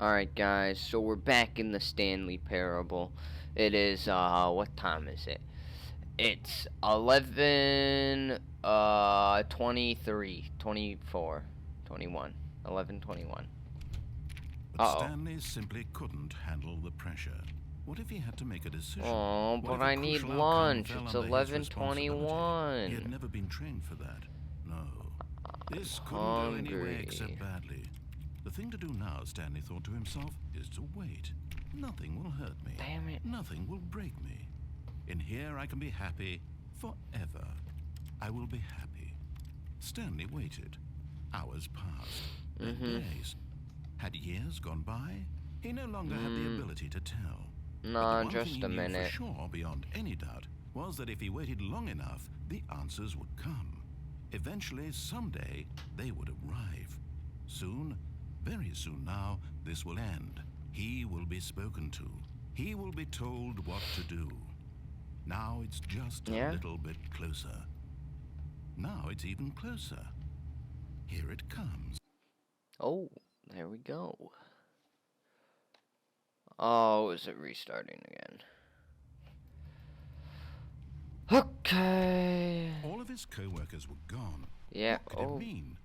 Alright guys, so we're back in the Stanley parable. It is what time is it? It's 11 23, 24, 21, 11:21. But Uh-oh. Stanley simply couldn't handle the pressure. What if he had to make a decision? Oh, What but if a I need crucial outcome lunch. fell It's under his responsibility? He 11:21. had never been trained for that. No. This couldn't go any way Hungry. except badly. The thing to do now, Stanley thought to himself, is to wait. Nothing will hurt me. Damn it. Nothing will break me. In here I can be happy forever. I will be happy. Stanley waited. Hours passed. Then days. Had years gone by? He no longer had the ability to tell. But the No, one just thing he a knew minute. for sure, beyond any doubt, was that if he waited long enough, the answers would come. Eventually, someday, they would arrive. Soon, very soon now, this will end. He will be spoken to. He will be told what to do. Now it's just a little bit closer. Now it's even closer. Here it comes. Oh, there we go. Oh, is it restarting again? Okay. All of his co-workers were gone. Yeah. What could it mean?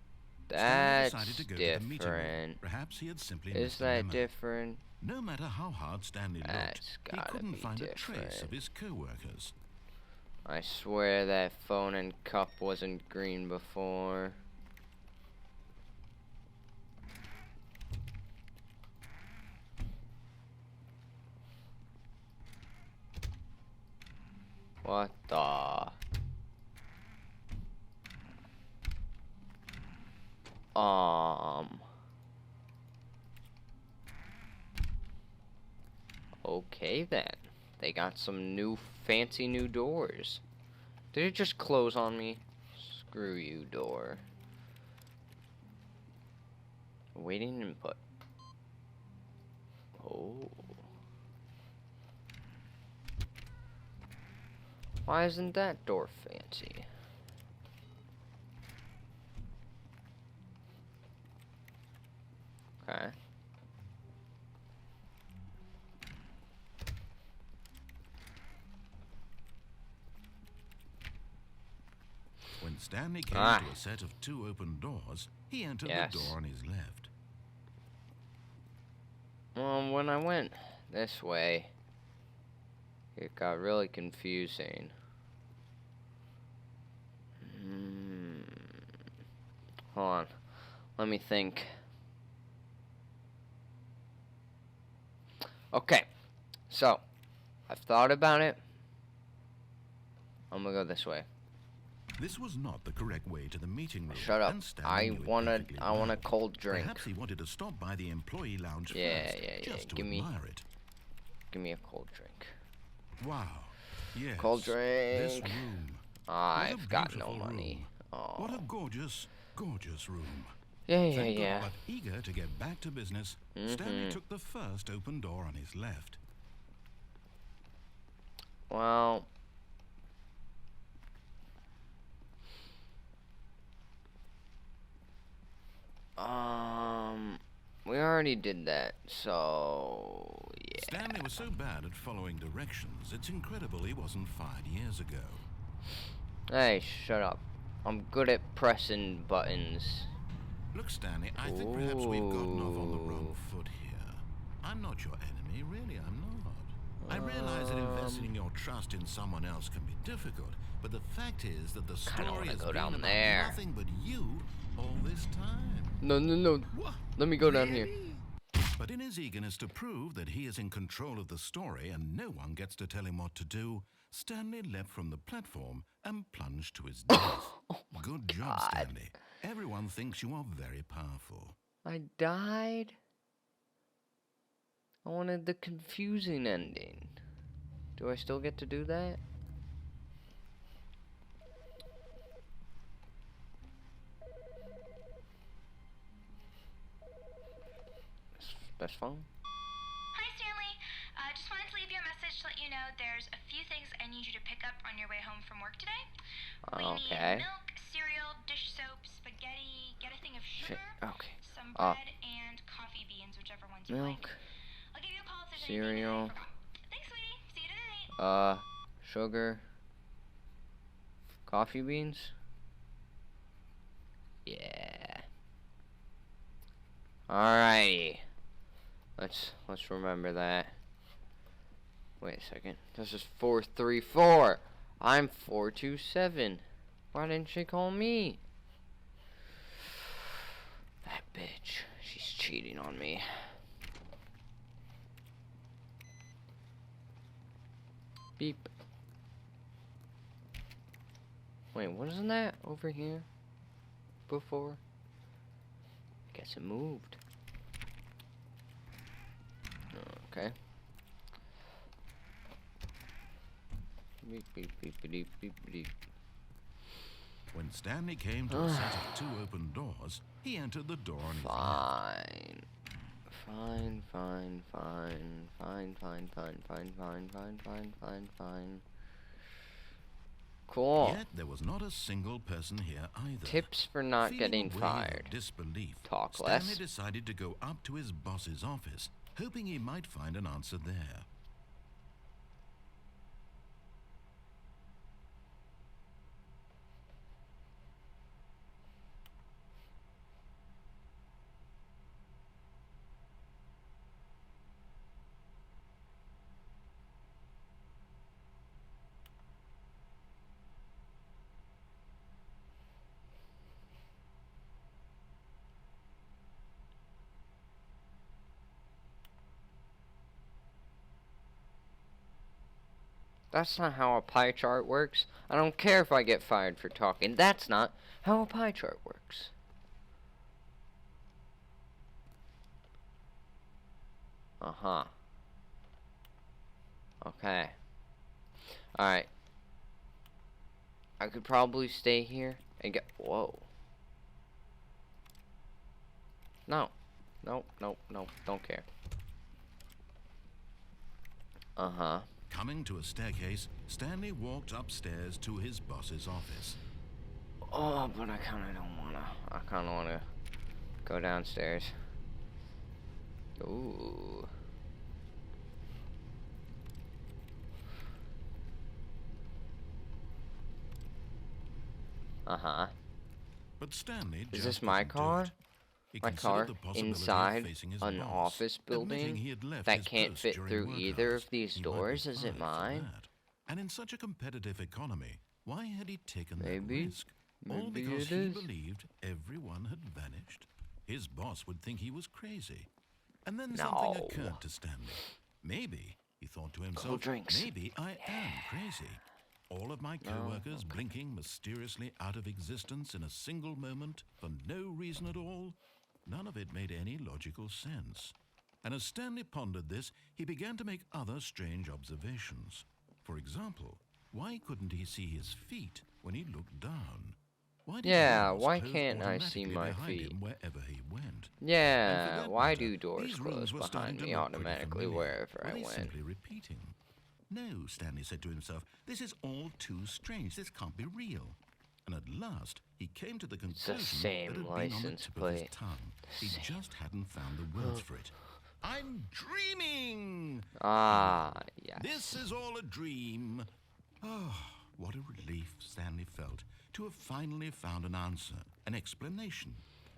That's Stanley decided to go to the meeting room. different. Perhaps he had simply Is missed the that memo. different? No matter how hard Stanley looked, That's he gotta couldn't be find a trace different. of his co-workers. I swear that phone and cup wasn't green before. What the? Okay then. They got some new fancy new doors. Did it just close on me? Screw you, door. Waiting input. Oh. Why isn't that door fancy? Okay. When Stanley came to a set of two open doors, he entered the door on his left. When I went this way, it got really confusing. Hold on. Let me think. Okay. So, I've thought about it. I'm gonna go this way. This was not the correct way to the meeting room. Shut up. I want a cold drink. Perhaps he wanted to stop by the employee lounge just to admire it. Give me a cold drink. Wow. Yes. Cold drink. This room. I've got no money. Oh. What a gorgeous, gorgeous room. Yeah. But eager to get back to business, Stanley took the first open door on his left. Well, we already did that, so yeah. Stanley was so bad at following directions, it's incredible he wasn't fired years ago. Hey, shut up. I'm good at pressing buttons. Look, Stanley, I think perhaps we've gotten off on the wrong foot here. I'm not your enemy, really, I'm not. I realize that investing your trust in someone else can be difficult, but the fact is that the story has been about nothing but you all this time. No. What? Let me go down here. But in his eagerness to prove that he is in control of the story and no one gets to tell him what to do, Stanley leapt from the platform and plunged to his death. Good job, Stanley. Everyone thinks you are very powerful. I died? I wanted the confusing ending. Do I still get to do that? Best phone? Hi, Stanley. Just wanted to leave you a message to let you know there's a few things I need you to pick up on your way home from work today. We need milk, cereal, dish soap, spaghetti, get a thing of sugar, some bread, and coffee beans, whichever one ones you like. Milk. I'll give you a call if there's Cereal. anything that I forgot. Thanks, sweetie. See you tonight. Sugar. Coffee beans. Yeah. Alrighty. Let's remember that. Wait a second. This is 434. I'm 427. Why didn't she call me? That bitch. She's cheating on me. Beep. Wait, wasn't that over here before? Guess it moved. Okay. Beep, beep, beep, beep, beep, beep. When Stanley came to a set of 2 open doors, he entered the door on his left. Fine. Fine, fine, fine, fine, fine, fine, fine, fine, fine, fine, fine, fine. Cool. Yet there was not a single person here either. Tips for not Feeling getting a wave of fired. disbelief, Talk Stanley less. decided to go up to his boss's office, hoping he might find an answer there. That's not how a pie chart works. I don't care if I get fired for talking. That's not how a pie chart works. Uh-huh. Okay. Alright. I could probably stay here and get... Whoa. No. Nope, nope, nope. Don't care. Uh-huh. Coming to a staircase, Stanley walked upstairs to his boss's office. Oh, but I kind of don't want to. I kind of want to go downstairs. Ooh. Uh-huh. But Stanley Is just this my couldn't do car? it. He My considered car the possibility of inside facing his an boss, office admitting building he had left that his can't post fit during through work either hours. of these He might be doors. Is it fired for mine? that. And in such a competitive economy, why had he taken that Maybe. risk? All Maybe because it he is. believed everyone had vanished. His boss would think he was crazy. And then No. something occurred to Stanley. Maybe, he thought to himself, Cold drinks. maybe I am crazy. All of my co-workers blinking mysteriously out of existence in a single moment for no reason at all. None of it made any logical sense. And as Stanley pondered this, he began to make other strange observations. For example, why couldn't he see his feet when he looked down? Why did Yeah, doors why close can't I see automatically my behind feet? him wherever he went? And for Yeah, that why matter, do doors these close rooms were starting behind to me look pretty automatically familiar. wherever Were I they went? simply repeating? No, Stanley said to himself, this is all too strange. This can't be real. And at last, he came to the conclusion same that had been on the license tip of his plate. tongue. He just hadn't found the words for it. I'm dreaming! Ah, yes. This is all a dream. Oh, what a relief Stanley felt to have finally found an answer, an explanation.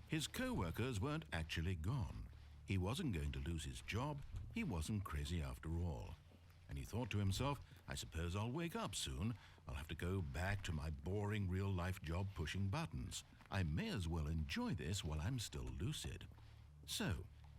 His co-workers weren't actually gone. He wasn't going to lose his job. He wasn't crazy after all. And he thought to himself, I suppose I'll wake up soon. I'll have to go back to my boring real-life job pushing buttons. I may as well enjoy this while I'm still lucid. So,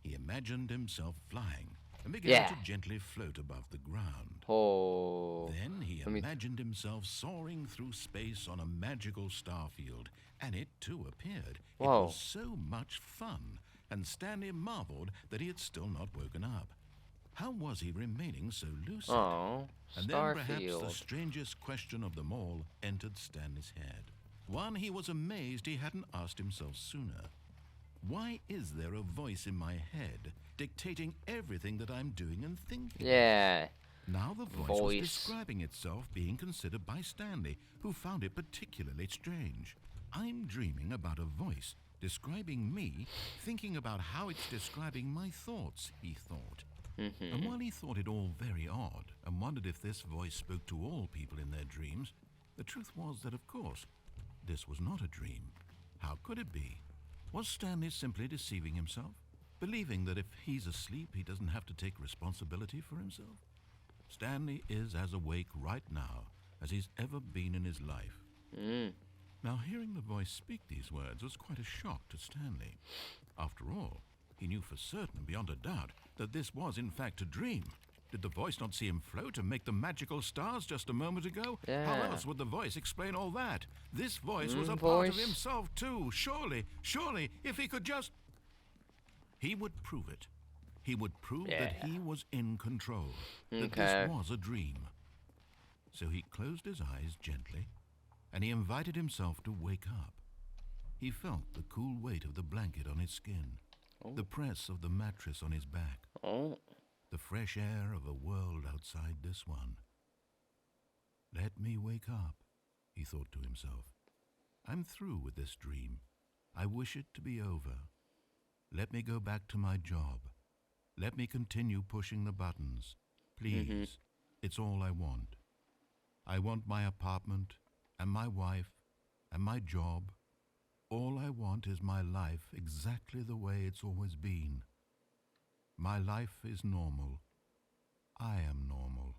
he imagined himself flying and began to gently float above the ground. Oh. Then he imagined himself soaring through space on a magical starfield, and it too appeared. It Whoa. was so much fun, and Stanley marveled that he had still not woken up. How was he remaining so lucid? Oh, And then perhaps the Starfield. strangest question of them all entered Stanley's head. One he was amazed he hadn't asked himself sooner. Why is there a voice in my head dictating everything that I'm doing and thinking? Yeah. Now the voice was Voice. describing itself being considered by Stanley, who found it particularly strange. I'm dreaming about a voice Describing me, thinking about how it's describing my thoughts, he thought. And while he thought it all very odd and wondered if this voice spoke to all people in their dreams, the truth was that, of course, this was not a dream. How could it be? Was Stanley simply deceiving himself, believing that if he's asleep, he doesn't have to take responsibility for himself? Stanley is as awake right now as he's ever been in his life. Now, hearing the voice speak these words was quite a shock to Stanley. After all, he knew for certain, beyond a doubt, that this was in fact a dream. Did the voice not see him float and make the magical stars just a moment ago? Yeah. How else would the voice explain all that? This voice was a part of himself too. Surely, if he could just... He would prove it. He would prove that he was in control, that this was a dream. So he closed his eyes gently, and he invited himself to wake up. He felt the cool weight of the blanket on his skin, the press of the mattress on his back, the fresh air of a world outside this one. Let me wake up, he thought to himself. I'm through with this dream. I wish it to be over. Let me go back to my job. Let me continue pushing the buttons. Please, it's all I want. I want my apartment and my wife and my job. All I want is my life exactly the way it's always been. My life is normal. I am normal.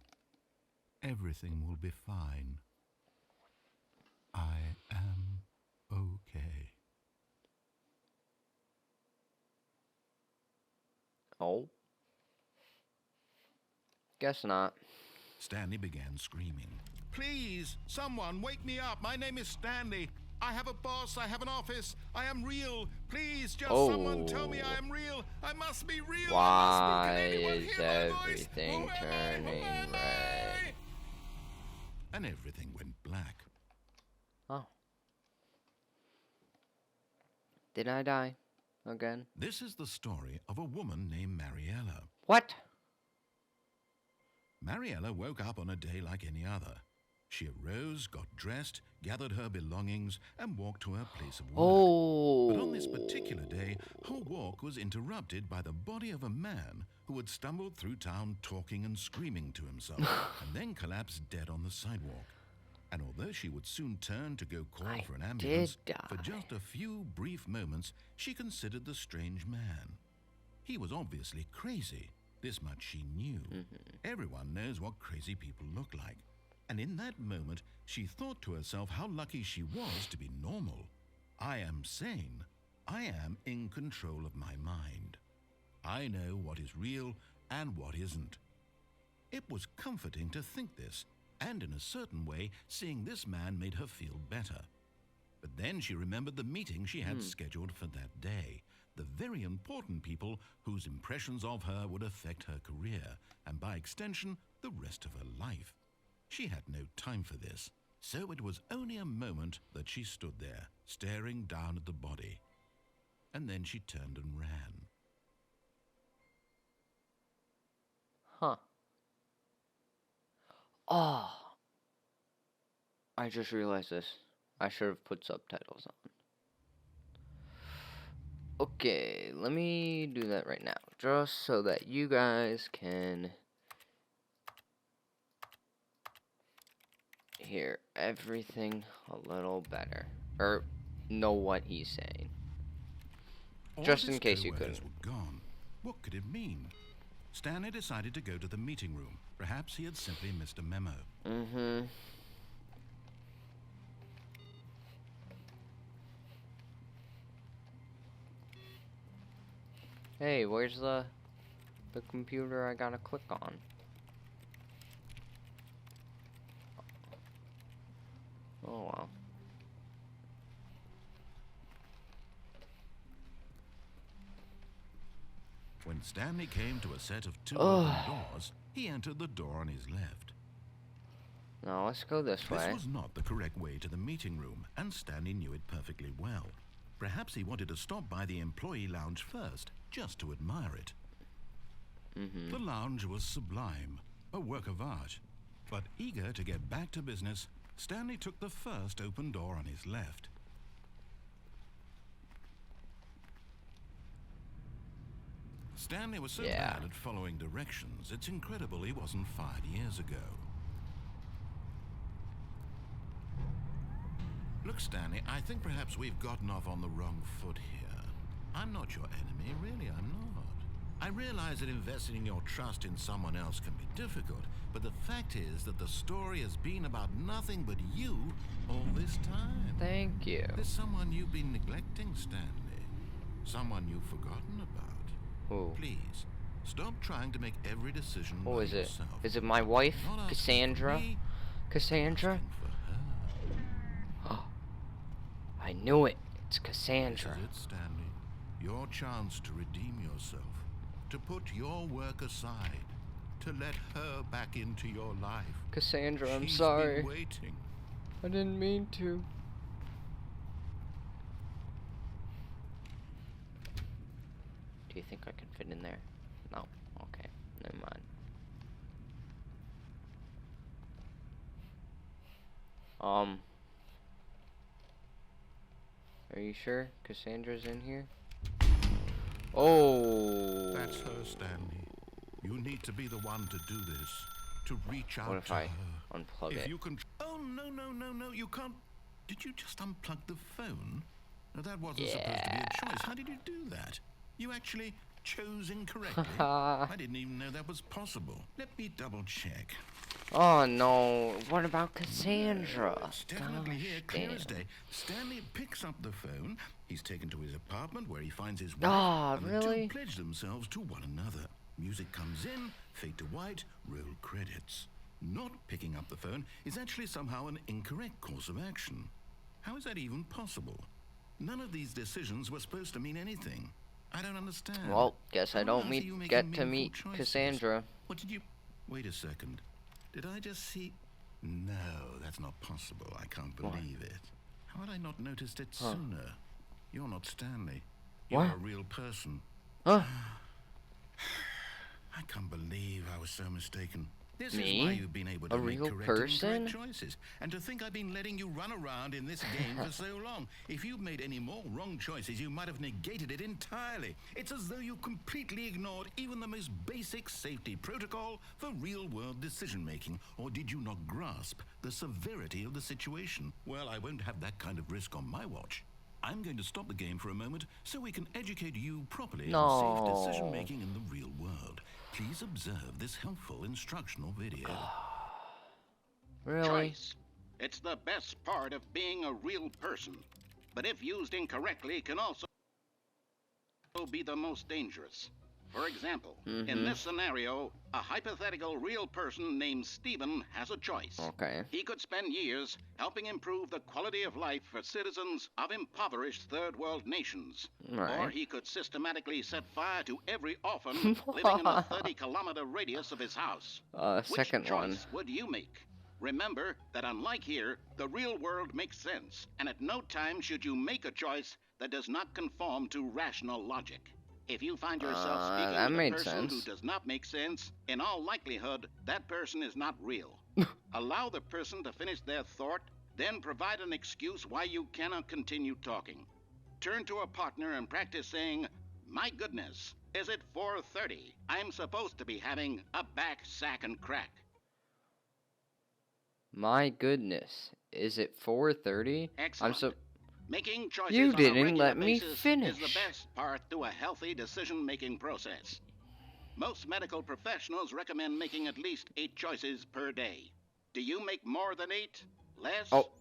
Everything will be fine. I am okay. Oh. Guess not. Stanley began screaming. Please, someone, wake me up. My name is Stanley. I have a boss. I have an office. I am real. Please, just someone tell me I am real. I must be real. Why is everything turning red? And everything went black. Oh. Did I die again? This is the story of a woman named Mariella. What? Mariella woke up on a day like any other. She arose, got dressed, gathered her belongings, and walked to her place of work. But on this particular day, her walk was interrupted by the body of a man who had stumbled through town talking and screaming to himself, and then collapsed dead on the sidewalk. And although she would soon turn to go call for an ambulance, for just a few brief moments, she considered the strange man. He was obviously crazy. This much she knew. Everyone knows what crazy people look like. And in that moment, she thought to herself how lucky she was to be normal. I am sane. I am in control of my mind. I know what is real and what isn't. It was comforting to think this, and in a certain way, seeing this man made her feel better. But then she remembered the meeting she had scheduled for that day. The very important people whose impressions of her would affect her career, and by extension, the rest of her life. She had no time for this, so it was only a moment that she stood there, staring down at the body. And then she turned and ran. Huh. Oh. I just realized this. I should have put subtitles on. Okay, let me do that right now, just so that you guys can hear everything a little better, or know what he's saying. Just in case you couldn't. Were gone. What could it mean? Stanley decided to go to the meeting room. Perhaps he had simply missed a memo. Hey, where's the computer I gotta click on? Oh well. When Stanley came to a set of two open doors, he entered the door on his left. Now let's go this way. This was not the correct way to the meeting room, and Stanley knew it perfectly well. Perhaps he wanted to stop by the employee lounge first, just to admire it. The lounge was sublime, a work of art. But eager to get back to business, Stanley took the first open door on his left. Stanley was so Yeah. bad at following directions, it's incredible he wasn't fired years ago. Look, Stanley, I think perhaps we've gotten off on the wrong foot here. I'm not your enemy, really, I'm not. I realize that investing your trust in someone else can be difficult, but the fact is that the story has been about nothing but you all this time. Thank you. There's someone you've been neglecting, Stanley. Someone you've forgotten about. Who? Please, stop trying to make every decision Who by is it? yourself. Is it my wife, Not asking Cassandra? for me, Cassandra? asking for her. Oh, I knew it. It's This Cassandra. is it, Stanley. Your chance to redeem yourself. To put your work aside. To let her back into your life. Cassandra, I'm She's sorry. been waiting. I didn't mean to. Do you think I can fit in there? No. Okay. Never mind. Are you sure Cassandra's in here? Oh. That's her, Stanley. You need to be the one to do this. To reach out What if to I her. unplug If it? you can. Oh, no, you can't. Did you just unplug the phone? No, that wasn't supposed to be a choice. How did you do that? You actually chose incorrectly. I didn't even know that was possible. Let me double check. Oh no. What about Cassandra? It's definitely here, Gosh, clear damn. as day. Stanley picks up the phone. He's taken to his apartment where he finds his wife. Ah, and really? the two pledge themselves to one another. Music comes in, fade to white, roll credits. Not picking up the phone is actually somehow an incorrect course of action. How is that even possible? None of these decisions were supposed to mean anything. I don't understand. Well, guess I How don't on earth are you making get to meaningful meet choices? Cassandra. What did you... Wait a second. Did I just see... No, that's not possible. I can't What? believe it. How had I not noticed it Huh. sooner? You're not Stanley. You're What? a real person. Huh? I can't believe I was so mistaken. This Me? is why you've been able to A make real correct and person? incorrect choices. And to think I've been letting you run around in this game for so long. If you'd made any more wrong choices, you might have negated it entirely. It's as though you completely ignored even the most basic safety protocol for real-world decision-making. Or did you not grasp the severity of the situation? Well, I won't have that kind of risk on my watch. I'm going to stop the game for a moment so we can educate you properly on safe No. decision-making in the real world. Please observe this helpful instructional video. Really? Choice. It's the best part of being a real person. But if used incorrectly, it can also be the most dangerous. For example, in this scenario, a hypothetical real person named Stephen has a choice. Okay. He could spend years helping improve the quality of life for citizens of impoverished third world nations. Or Right. he could systematically set fire to every orphan living in a 30-kilometer radius of his house. Second Which one. choice would you make? Remember that unlike here, the real world makes sense, and at no time should you make a choice that does not conform to rational logic. If you find yourself speaking that with a made person who sense. does not make sense, in all likelihood, that person is not real. Allow the person to finish their thought, then provide an excuse why you cannot continue talking. Turn to a partner and practice saying, "My goodness, is it 4:30? I'm supposed to be having a back, sack, and crack." My goodness. Is it 4:30? Excellent. Making choices You on a didn't regular let me basis finish. is the best part to a healthy decision-making process. Most medical professionals recommend making at least 8 choices per day. Do you make more than 8? Less? Oh.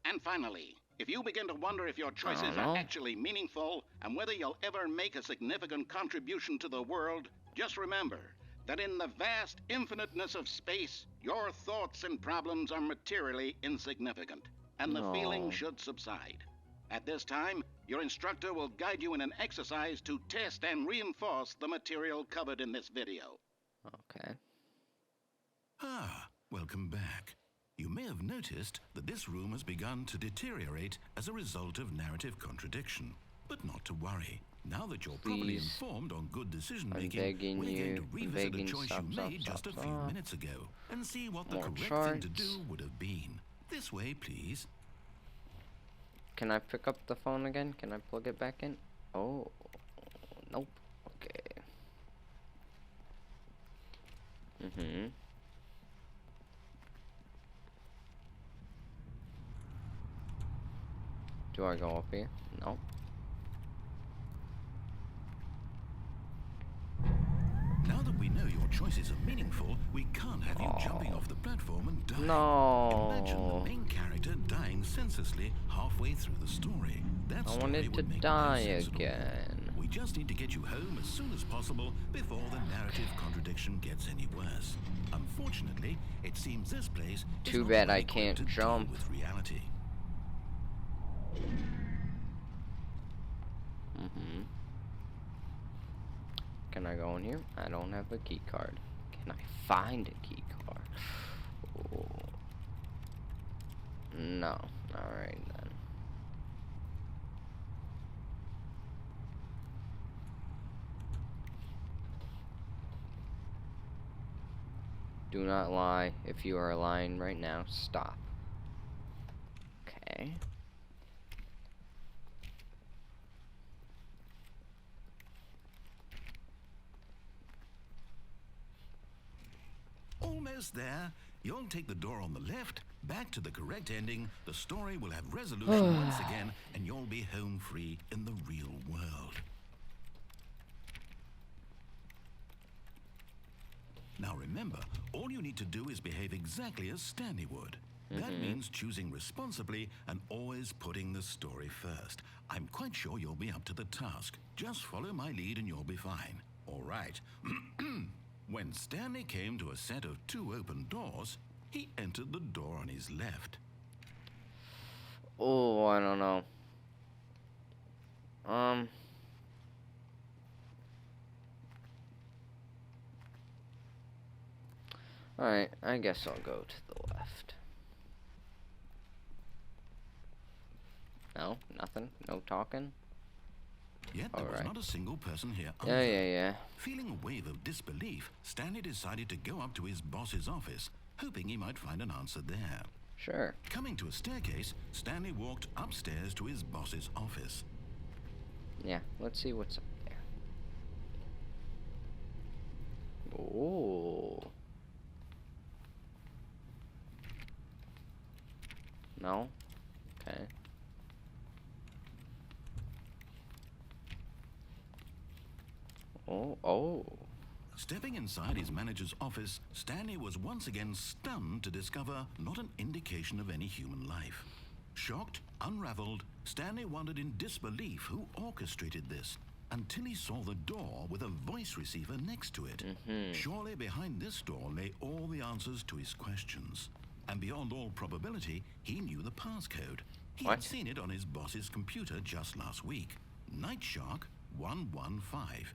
And finally, if you begin to wonder if your choices know. are actually meaningful and whether you'll ever make a significant contribution to the world, just remember that in the vast infiniteness of space, your thoughts and problems are materially insignificant, and the No. feeling should subside. At this time, your instructor will guide you in an exercise to test and reinforce the material covered in this video. Okay. Ah, welcome back. You may have noticed that this room has begun to deteriorate as a result of narrative contradiction. But not to worry. Now that you're properly Please. informed on good decision I'm making, begging we're going you. to I'm revisit a begging. choice Stop, you stop, made stop, just a few stop. minutes ago and see what the More correct thing to charts. do would have been. This way, please. Can I pick up the phone again? Can I plug it back in? Oh. Nope. Okay. Mm-hmm. Do I go up here? No. Now that we know your choices are meaningful, we can't have you jumping off the platform and dying. No. Imagine the main character dying senselessly halfway through the story. That I story wanted to would make die no sense at all. again. We just need to get you home as soon as possible before the narrative contradiction gets any worse. Unfortunately, it seems this place is Too not bad well I equipped can't to deal jump. with reality. Mm-hmm. Can I go in here? I don't have a key card. Can I find a key card? Oh. No. Alright then. Do not lie. If you are lying right now, stop. Okay. Almost there. You'll take the door on the left, back to the correct ending. The story will have resolution once again, and you'll be home free in the real world. Now remember, all you need to do is behave exactly as Stanley would. That means choosing responsibly and always putting the story first. I'm quite sure you'll be up to the task. Just follow my lead and you'll be fine. All right. When Stanley came to a set of 2 open doors, he entered the door on his left. Oh, I don't know. Alright, I guess I'll go to the left. No, nothing, no talking. Yet there was not a single person here. Yeah. Feeling a wave of disbelief, Stanley decided to go up to his boss's office, hoping he might find an answer there. Sure. Coming to a staircase, Stanley walked upstairs to his boss's office. Yeah, let's see what's up there. Oh. No? Okay. Oh. Stepping inside his manager's office, Stanley was once again stunned to discover not an indication of any human life. Shocked, unraveled, Stanley wondered in disbelief who orchestrated this, until he saw the door with a voice receiver next to it. Surely behind this door lay all the answers to his questions. And beyond all probability, he knew the passcode. He had seen it on his boss's computer just last week. Night Shark 115.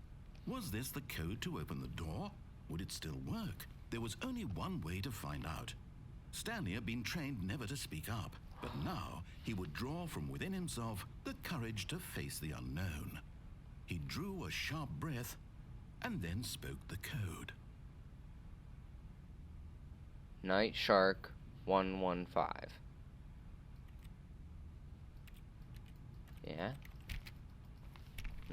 Was this the code to open the door? Would it still work? There was only one way to find out. Stanley had been trained never to speak up, but now he would draw from within himself the courage to face the unknown. He drew a sharp breath and then spoke the code. Night Shark 115. Yeah?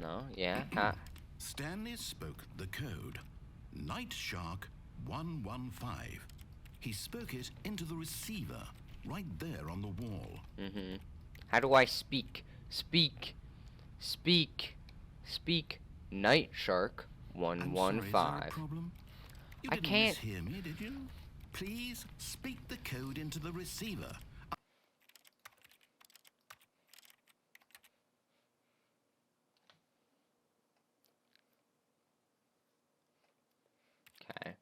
No? Yeah? Stanley spoke the code. Night Shark 115. He spoke it into the receiver, right there on the wall. How do I speak? Speak. Night Shark 115. I'm sorry, is there a problem? You I didn't can't mishear me, did you? Please speak the code into the receiver. Okay.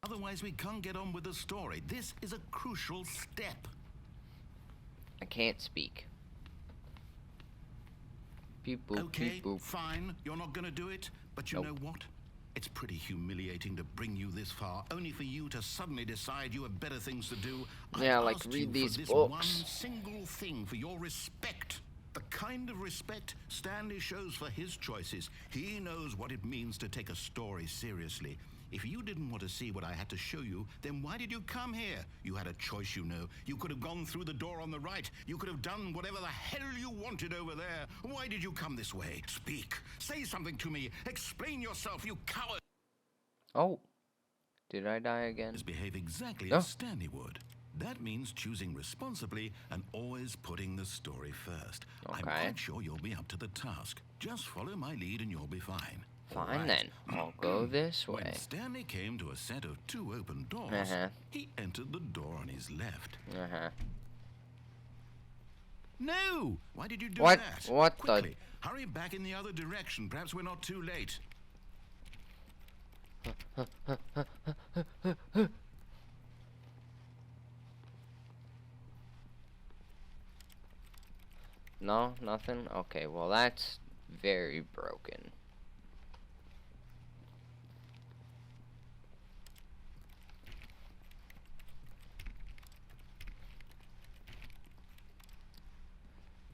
Otherwise, we can't get on with the story. This is a crucial step. I can't speak. Beep boop, Okay, beep boop. fine. You're not going to do it. But you know what? It's pretty humiliating to bring you this far, only for you to suddenly decide you have better things to do. Yeah, I like asked read you these for this books. one single thing, for your respect. The kind of respect Stanley shows for his choices. He knows what it means to take a story seriously. If you didn't want to see what I had to show you, then why did you come here? You had a choice, you know. You could have gone through the door on the right. You could have done whatever the hell you wanted over there. Why did you come this way? Speak. Say something to me. Explain yourself, you coward. Oh, did I die again? Behave exactly No. as Stanley would. That means choosing responsibly and always putting the story first. I'm Okay. quite sure you'll be up to the task. Just follow my lead and you'll be fine. Fine Right. then. I'll go this When way. Stanley came to a set of 2 open doors, Uh-huh. he entered the door on his left. Uh-huh. No! Why did you do What? that? What the- Quickly, hurry back in the other direction. Perhaps we're not too late. No, nothing? Okay, well that's very broken.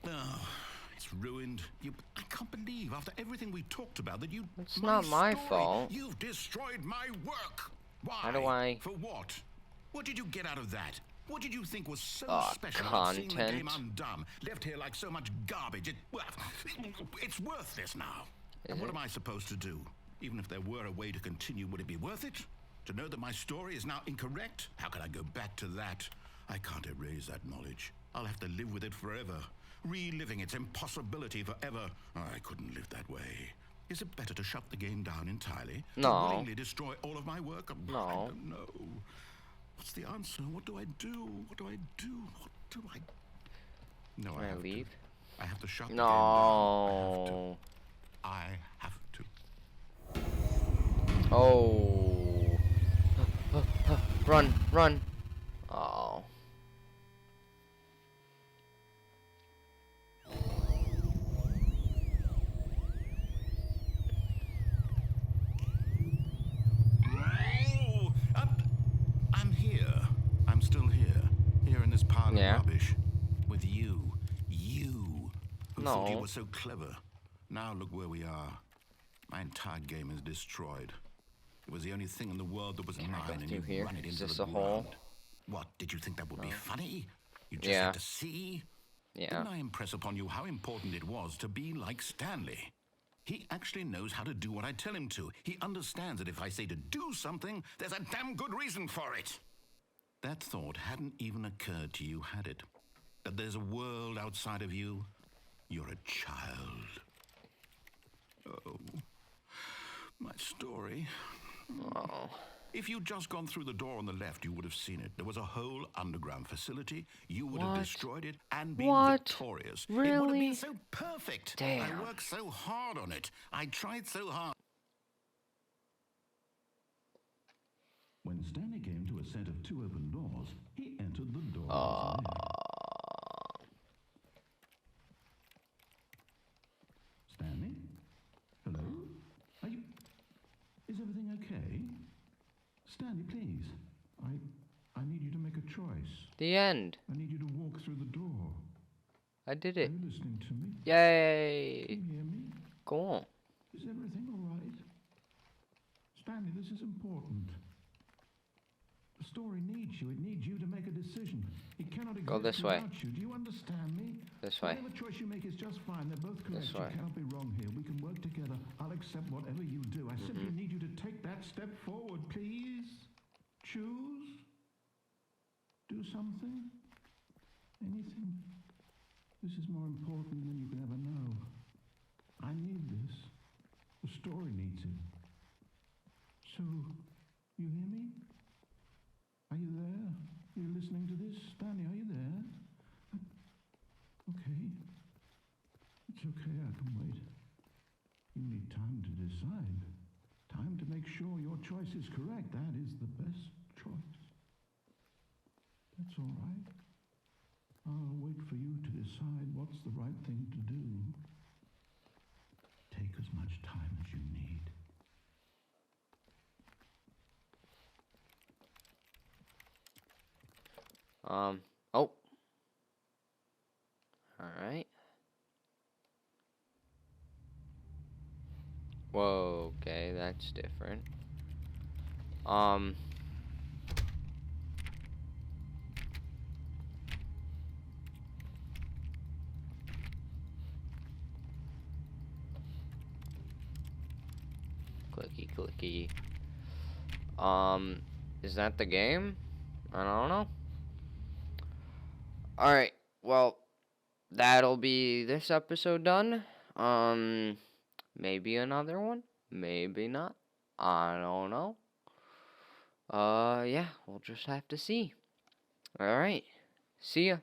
Oh, it's ruined. I can't believe after everything we talked about that you... It's not my fault. You've destroyed my work. Why? How do I... For what? What did you get out of that? What did you think was so special about Content. seeing the game undone? Left here like so much garbage. It's worthless now. And what am I supposed to do? Even if there were a way to continue, would it be worth it? To know that my story is now incorrect? How can I go back to that? I can't erase that knowledge. I'll have to live with it forever. Reliving its impossibility forever. I couldn't live that way. Is it better to shut the game down entirely? No. To willingly destroy all of my work? No. I don't know. What's the answer? What do I do? What do I do? What do I... No, Can I have leave? to. I have to shut the No. game down. I have to. Oh. Run, run. Oh. Oh, I'm here. I'm still here. Here in this pile of rubbish. With you. You. Who thought you were so clever. Now look where we are. My entire game is destroyed. It was the only thing in the world that was mine, and you run it into the ground. Hole? What, did you think that would be funny? You just had to see? Yeah. Didn't I impress upon you how important it was to be like Stanley? He actually knows how to do what I tell him to. He understands that if I say to do something, there's a damn good reason for it. That thought hadn't even occurred to you, had it? That there's a world outside of you? You're a child. Oh, my story. Oh. If you'd just gone through the door on the left, you would have seen it. There was a whole underground facility. You would have destroyed it and been victorious. Really? It would have been so perfect. Damn. I worked so hard on it. I tried so hard. When Stanley came to a set of 2 open doors, he entered the door. Stanley? Hello? Are you... Is everything okay? Stanley, please. I need you to make a choice. The end. I need you to walk through the door. I did Are it. you listening to me? Yay. Can you hear me? Go on. Is everything all right? Stanley, this is important. The story needs you. It needs you to make a decision. It cannot exist Go this way. without you. Do you understand me? This way. Whatever choice you make is just fine. They're both correct. This way. You cannot be wrong here. We can work together. I'll accept whatever you do. I simply need you to take that step forward, please. Choose. Do something. Anything. This is more important than you can ever know. I need this. The story needs it. So, you hear me? Are you there? Are you listening to this? Stanley, are you there? Okay. It's okay, I can wait. You need time to decide. Time to make sure your choice is correct. That is the best choice. That's all right. I'll wait for you to decide what's the right thing to do. Take as much time as you need. Oh. Alright. Whoa, okay, that's different. Clicky, clicky. Is that the game? I don't know. Alright, well, that'll be this episode done. Maybe another one? Maybe not. I don't know. Yeah, we'll just have to see. Alright. See ya.